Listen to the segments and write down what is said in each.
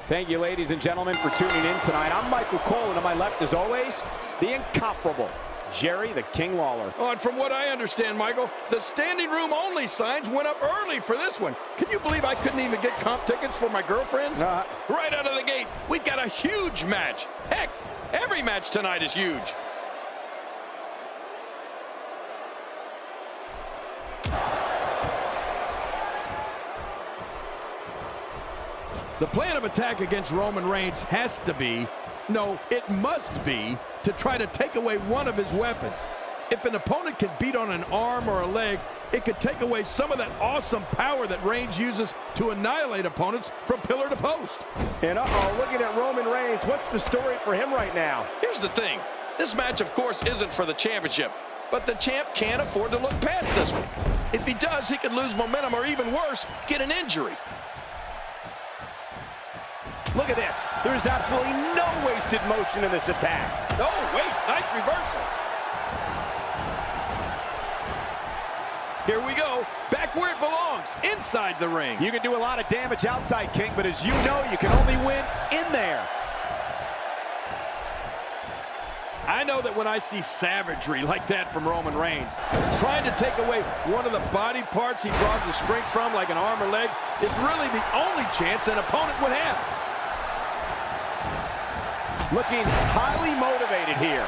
Thank you, ladies and gentlemen, for tuning in tonight. I'm Michael Cole, and to my left, as always, the incomparable Jerry the King Lawler. Oh, and from what I understand, Michael, the standing room only signs went up early for this one. Can you believe I couldn't even get comp tickets for my girlfriends? Right out of the gate, we've got a huge match. Heck, every match tonight is huge. The plan of attack against Roman Reigns has to be, no, it must be, to try to take away one of his weapons. If an opponent can beat on an arm or a leg, it could take away some of that awesome power that Reigns uses to annihilate opponents from pillar to post. And looking at Roman Reigns, what's the story for him right now? Here's the thing. This match, of course, isn't for the championship, but the champ can't afford to look past this one. If he does, he could lose momentum or even worse, get an injury. Look at this. There's absolutely no wasted motion in this attack. Oh, wait, nice reversal. Here we go, back where it belongs, inside the ring. You can do a lot of damage outside, King, but as you know, you can only win in there. I know that when I see savagery like that from Roman Reigns, trying to take away one of the body parts he draws his strength from, like an arm or leg, is really the only chance an opponent would have. Looking highly motivated here.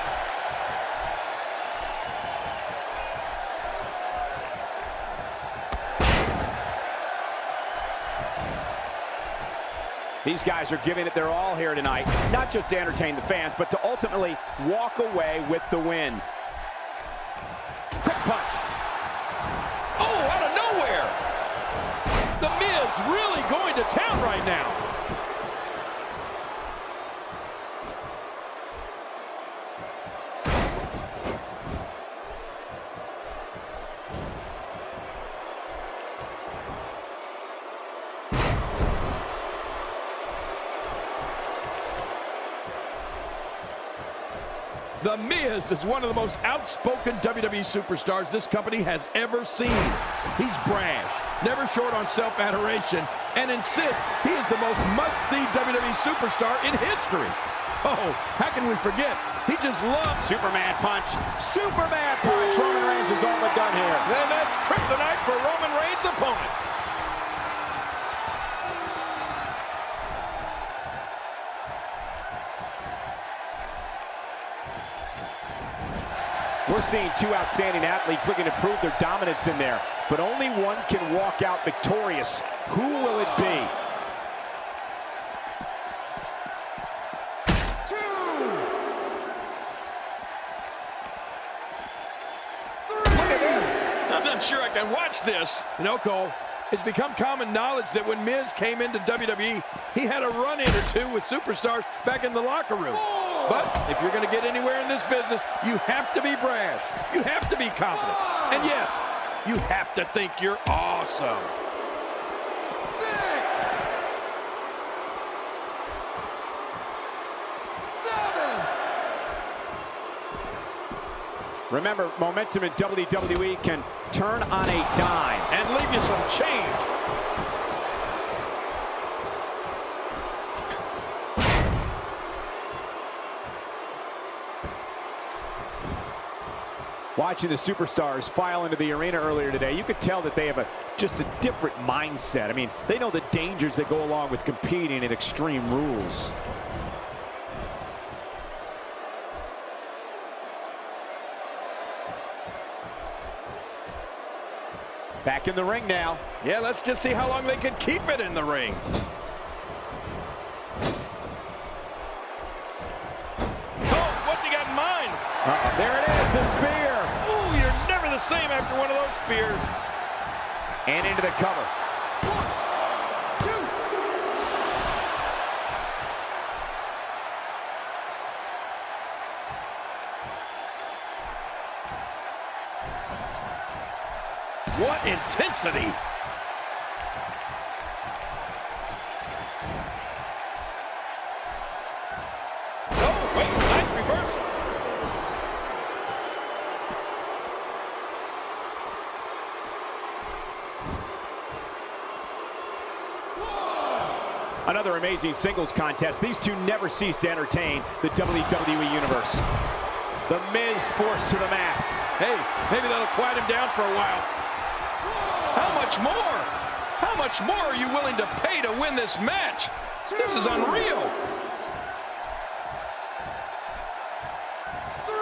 These guys are giving it their all here tonight, not just to entertain the fans, but to ultimately walk away with the win. Quick punch. Oh, out of nowhere! The Miz really going to town right now. The Miz is one of the most outspoken WWE superstars this company has ever seen. He's brash, never short on self-adoration, and insists he is the most must-see WWE superstar in history. Oh, how can we forget? He just loves Superman punch. Superman punch. Roman Reigns is all but done here. And that's kryptonite for Roman Reigns' opponent. We're seeing two outstanding athletes looking to prove their dominance in there, but only one can walk out victorious. Who will it be? Look at this. I'm not sure I can watch this. You know, Cole, it's become common knowledge that when Miz came into WWE, he had a run-in or two with superstars back in the locker room. But if you're going to get anywhere in this business, you have to be brash. You have to be confident. And yes, you have to think you're awesome. 6, 7. Remember, momentum in WWE can turn on a dime And leave you some change. Watching the superstars file into the arena earlier today, you could tell that they have just a different mindset. I mean, they know the dangers that go along with competing in extreme rules. Back in the ring now. Yeah, let's just see how long they can keep it in the ring. Oh, what's he got in mind? There it is, the spear. Ooh, you're never the same after one of those spears. And into the cover. 1, 2. What intensity! Oh, wait, nice reversal. Another amazing singles contest. These two never cease to entertain the WWE Universe. The Miz forced to the mat. Hey, maybe that'll quiet him down for a while. How much more? How much more are you willing to pay to win this match? This is unreal. 3.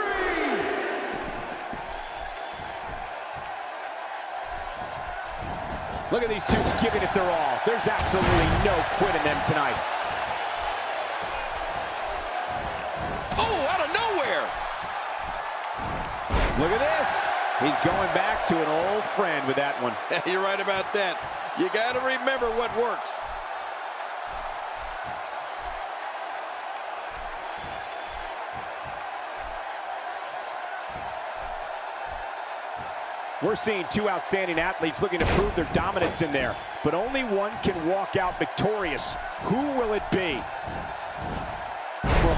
Look at these two giving it their all. There's absolutely no quit in them tonight. Oh, out of nowhere. Look at this. He's going back to an old friend with that one. You're right about that. You got to remember what works. We're seeing two outstanding athletes looking to prove their dominance in there, but only one can walk out victorious. Who will it be?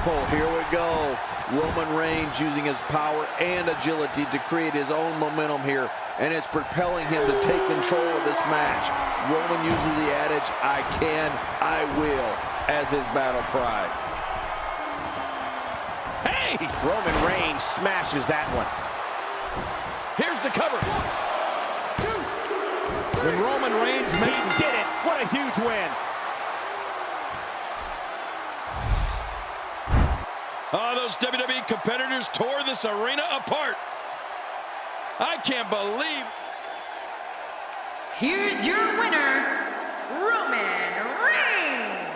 Oh, here we go. Roman Reigns using his power and agility to create his own momentum here, and it's propelling him to take control of this match. Roman uses the adage, I can, I will, as his battle cry. Hey! Roman Reigns smashes that one. Here's the cover. 2. When Roman Reigns makes... He did it! What a huge win! Oh, those WWE competitors tore this arena apart. I can't believe... Here's your winner, Roman Reigns.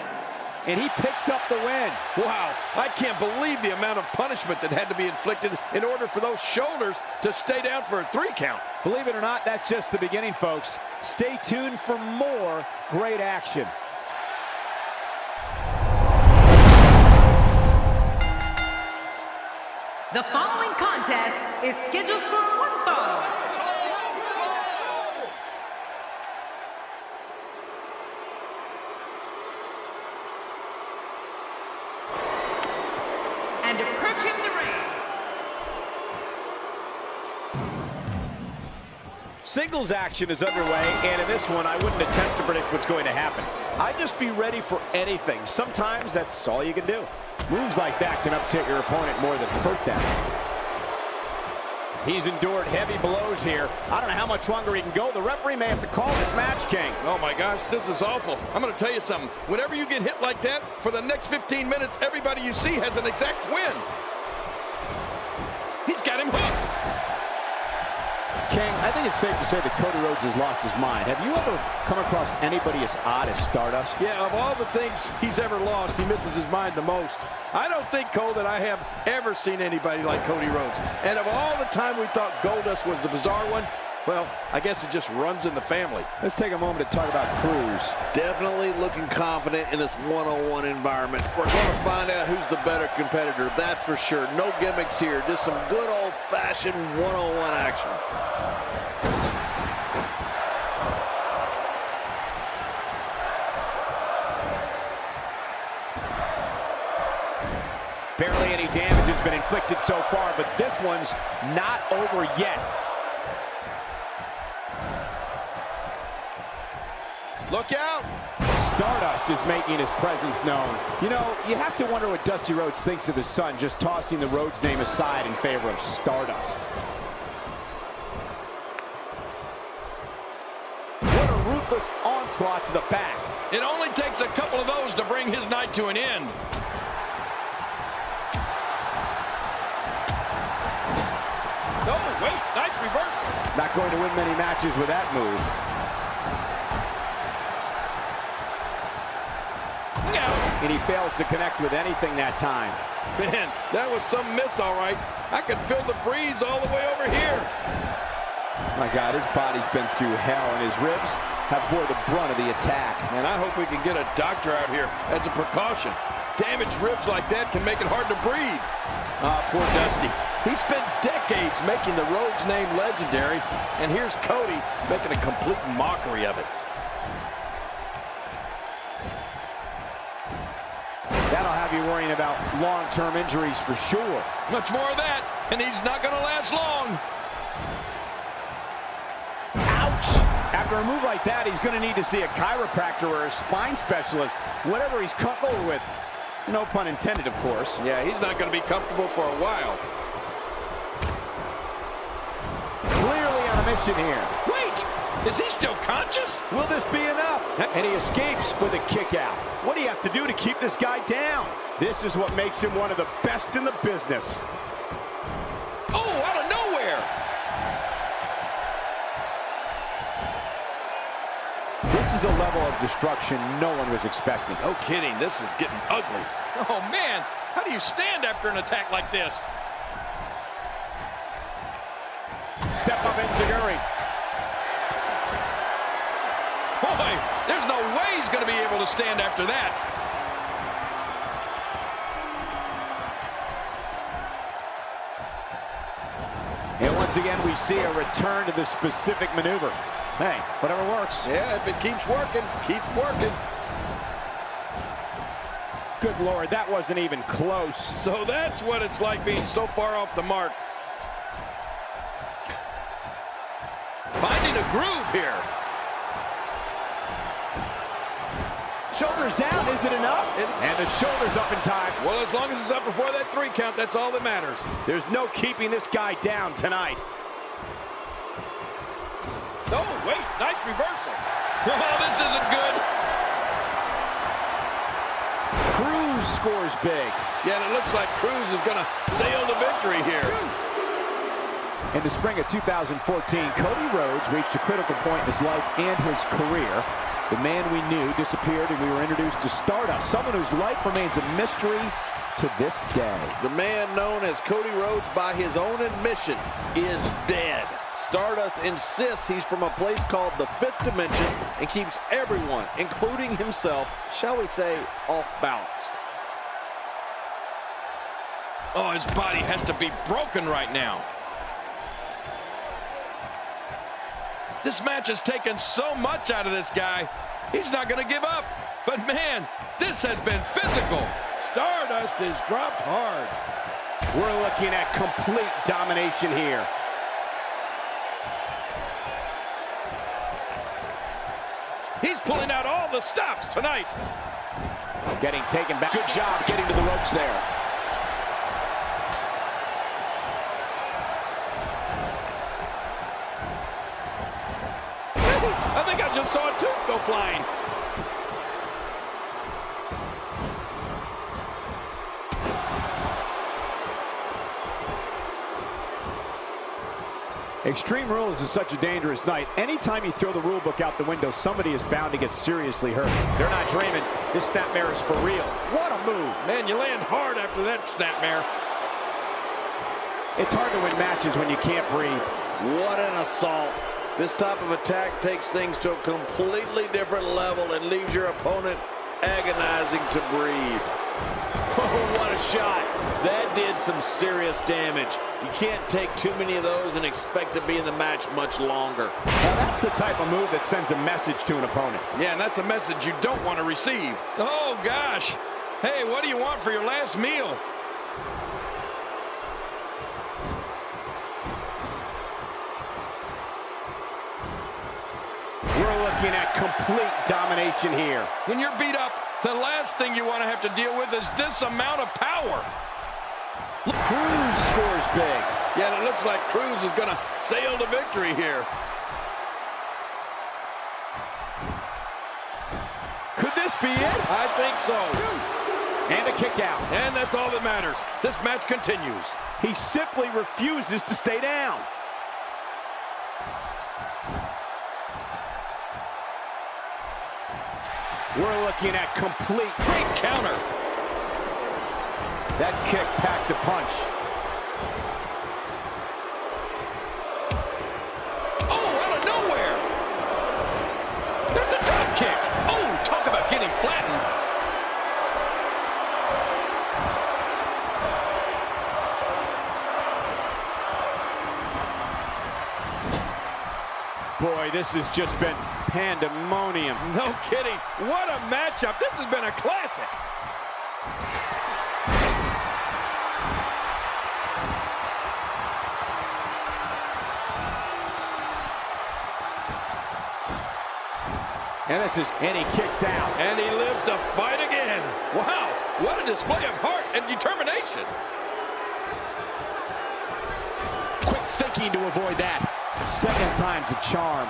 And he picks up the win. Wow, I can't believe the amount of punishment that had to be inflicted in order for those shoulders to stay down for a 3 count. Believe it or not, that's just the beginning, folks. Stay tuned for more great action. The following contest is scheduled for one fall. And approaching the ring. Singles action is underway, and in this one, I wouldn't attempt to predict what's going to happen. I'd just be ready for anything. Sometimes that's all you can do. Moves like that can upset your opponent more than hurt them. He's endured heavy blows here. I don't know how much longer he can go. The referee may have to call this match, King. Oh my gosh, this is awful. I'm going to tell you something. Whenever you get hit like that, for the next 15 minutes, everybody you see has an exact win. He's got him hooked. King, I think it's safe to say that Cody Rhodes has lost his mind. Have you ever come across anybody as odd as Stardust? Yeah, of all the things he's ever lost, he misses his mind the most. I don't think, Cole, that I have ever seen anybody like Cody Rhodes. And of all the time we thought Goldust was the bizarre one, well, I guess it just runs in the family. Let's take a moment to talk about Cruz. Definitely looking confident in this one-on-one environment. We're going to find out who's the better competitor, that's for sure. No gimmicks here, just some good old-fashioned one-on-one action. Barely any damage has been inflicted so far, but this one's not over yet. Look out! Stardust is making his presence known. You know, you have to wonder what Dusty Rhodes thinks of his son just tossing the Rhodes name aside in favor of Stardust. What a ruthless onslaught to the back. It only takes a couple of those to bring his night to an end. Oh, wait, nice reversal. Not going to win many matches with that move. Look out. And he fails to connect with anything that time. Man, that was some miss, all right. I could feel the breeze all the way over here. My God, his body's been through hell, and his ribs have bore the brunt of the attack. And I hope we can get a doctor out here as a precaution. Damaged ribs like that can make it hard to breathe. Ah, poor Dusty. He spent decades making the Rhodes name legendary, and here's Cody making a complete mockery of it. That'll have you worrying about long-term injuries for sure. Much more of that, and he's not going to last long. Ouch! After a move like that, he's going to need to see a chiropractor or a spine specialist, whatever he's comfortable with. No pun intended, of course. Yeah, he's not going to be comfortable for a while. Clearly on a mission here. Wait, is he still conscious? Will this be enough? And he escapes with a kick out. What do you have to do to keep this guy down? This is what makes him one of the best in the business. Oh, out of nowhere. This is a level of destruction no one was expecting. No kidding, this is getting ugly. Oh, man, how do you stand after an attack like this? Step up Enziguri. Boy, there's no way he's going to be able to stand after that. And once again, we see a return to the specific maneuver. Hey, whatever works. Yeah, if it keeps working, keep working. Good Lord, that wasn't even close. So that's what it's like being so far off the mark. Finding a groove here. Shoulders down, is it enough? And the shoulder's up in time. Well, as long as it's up before that 3 count, that's all that matters. There's no keeping this guy down tonight. Oh, wait, nice reversal. Oh, this isn't good. Cruz scores big. Yeah, and it looks like Cruz is going to sail to victory here. In the spring of 2014, Cody Rhodes reached a critical point in his life and his career. The man we knew disappeared, and we were introduced to Stardust, someone whose life remains a mystery to this day. The man known as Cody Rhodes by his own admission is dead. Stardust insists he's from a place called the Fifth Dimension and keeps everyone, including himself, shall we say, off-balanced. Oh, his body has to be broken right now. This match has taken so much out of this guy. He's not going to give up. But man, this has been physical. Stardust is dropped hard. We're looking at complete domination here. He's pulling out all the stops tonight. Getting taken back. Good job getting to the ropes there. I think I just saw a tooth go flying. Extreme Rules is such a dangerous night. Anytime you throw the rule book out the window, somebody is bound to get seriously hurt. They're not dreaming. This snapmare is for real. What a move. Man, you land hard after that snapmare. It's hard to win matches when you can't breathe. What an assault. This type of attack takes things to a completely different level and leaves your opponent agonizing to breathe. Oh, what a shot. That did some serious damage. You can't take too many of those and expect to be in the match much longer. Now that's the type of move that sends a message to an opponent. Yeah, and that's a message you don't want to receive. Oh, gosh. Hey, what do you want for your last meal? We're looking at complete domination here. When you're beat up, the last thing you want to have to deal with is this amount of power. Cruz scores big. Yeah, and it looks like Cruz is going to sail to victory here. Could this be it? I think so. And a kick out. And that's all that matters. This match continues. He simply refuses to stay down. We're looking at complete Great counter. That kick packed a punch. Oh, out of nowhere. There's a drop kick. Oh, talk about getting flattened. Boy, this has just been pandemonium. No kidding. What a matchup. This has been a classic. And he kicks out. And he lives to fight again. Wow, what a display of heart and determination. Quick thinking to avoid that. Second time's a charm.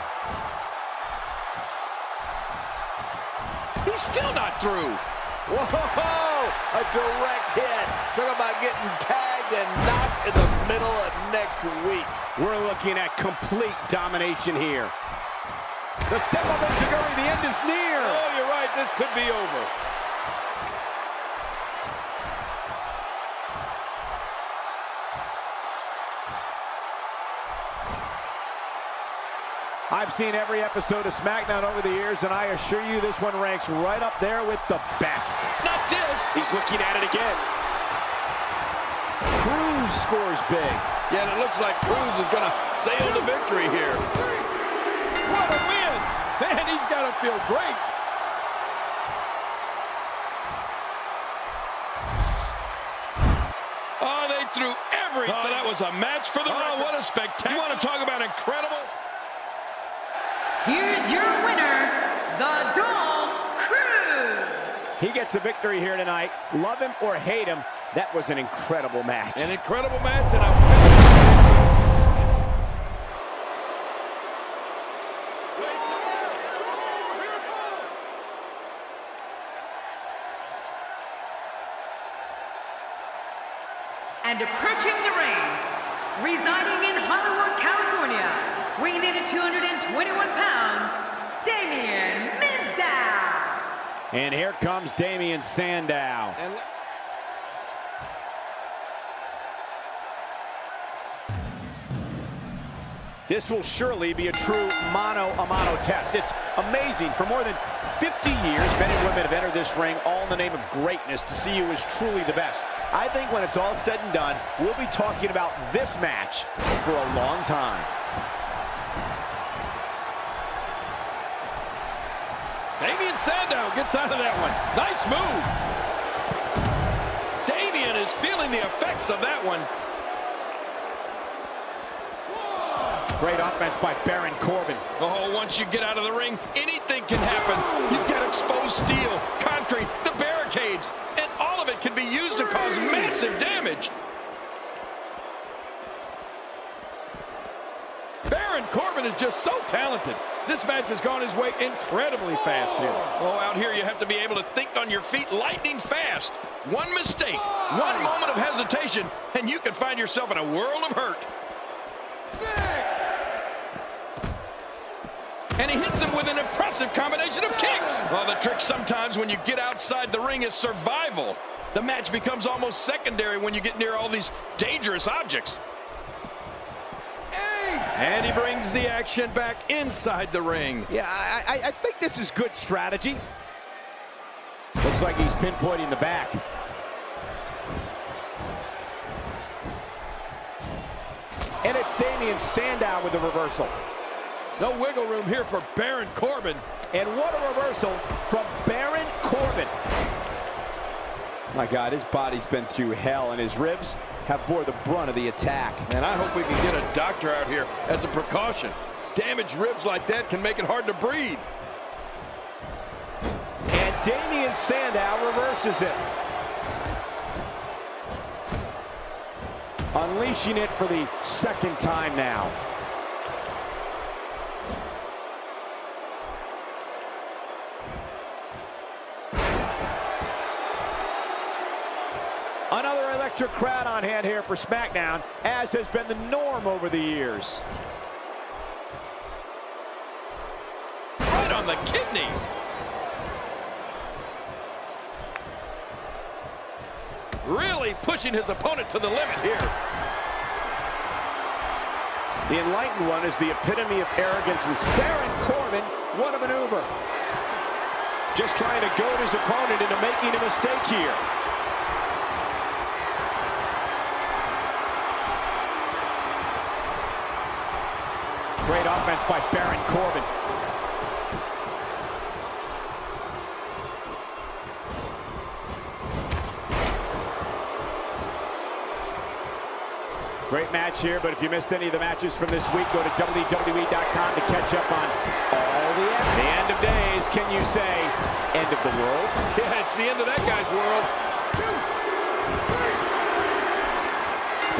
He's still not through. Whoa, a direct hit. Talk about getting tagged and knocked in the middle of next week. We're looking at complete domination here. The step of Enziguri, the end is near. Oh, you're right, this could be over. I've seen every episode of SmackDown over the years, and I assure you this one ranks right up there with the best. Not this. He's looking at it again. Cruz scores big. Yeah, and it looks like Cruz is going to sail to victory here. What a win! Man, he's got to feel great. Oh, they threw everything. Oh, that was a match for the record. What a spectacular. You want to talk about incredible? Here's your winner, the Dog Cruz. He gets a victory here tonight. Love him or hate him, that was an incredible match. An incredible match and a And approaching the ring, residing in Hollywood, California, weighing in at 221 pounds, Damien Mizdow. And here comes Damien Sandow. This will surely be a true mano-a-mano test. It's amazing. For more than 50 years, men and women have entered this ring all in the name of greatness to see who is truly the best. I think when it's all said and done, we'll be talking about this match for a long time. Damien Sandow gets out of that one. Nice move. Damien is feeling the effects of that one. Great offense by Baron Corbin. Oh, once you get out of the ring, anything can happen. You've got exposed steel, concrete, the barricades, and all of it can be used to cause massive damage. Baron Corbin is just so talented. This match has gone his way incredibly fast here. Oh, out here you have to be able to think on your feet lightning fast. One mistake, one moment of hesitation, and you can find yourself in a world of hurt. 6. And he hits him with an impressive combination of kicks. Well, the trick sometimes when you get outside the ring is survival. The match becomes almost secondary when you get near all these dangerous objects. 8. And he brings the action back inside the ring. Yeah, I think this is good strategy. Looks like he's pinpointing the back. And it's Damien Sandow with the reversal. No wiggle room here for Baron Corbin. And what a reversal from Baron Corbin. My God, his body's been through hell, and his ribs have bore the brunt of the attack. And I hope we can get a doctor out here as a precaution. Damaged ribs like that can make it hard to breathe. And Damien Sandow reverses it. Unleashing it for the second time now. Another electric crowd on hand here for SmackDown, as has been the norm over the years. Right on the kidneys. Really pushing his opponent to the limit here. The Enlightened One is the epitome of arrogance, and Baron Corbin, what a maneuver. Just trying to goad his opponent into making a mistake here. Great offense by Baron Corbin. Great match here, but if you missed any of the matches from this week, go to WWE.com to catch up on all the end of days. Can you say end of the world? Yeah, it's the end of that guy's world. 2,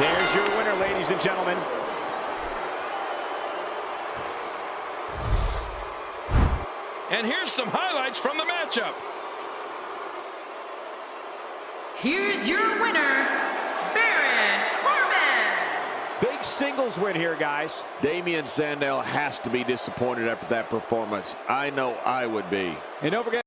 3. There's your winner, ladies and gentlemen. And here's some highlights from the matchup. Here's your winner, Baron Corbin. Big singles win here, guys. Damian Sandow has to be disappointed after that performance. I know I would be. And don't forget,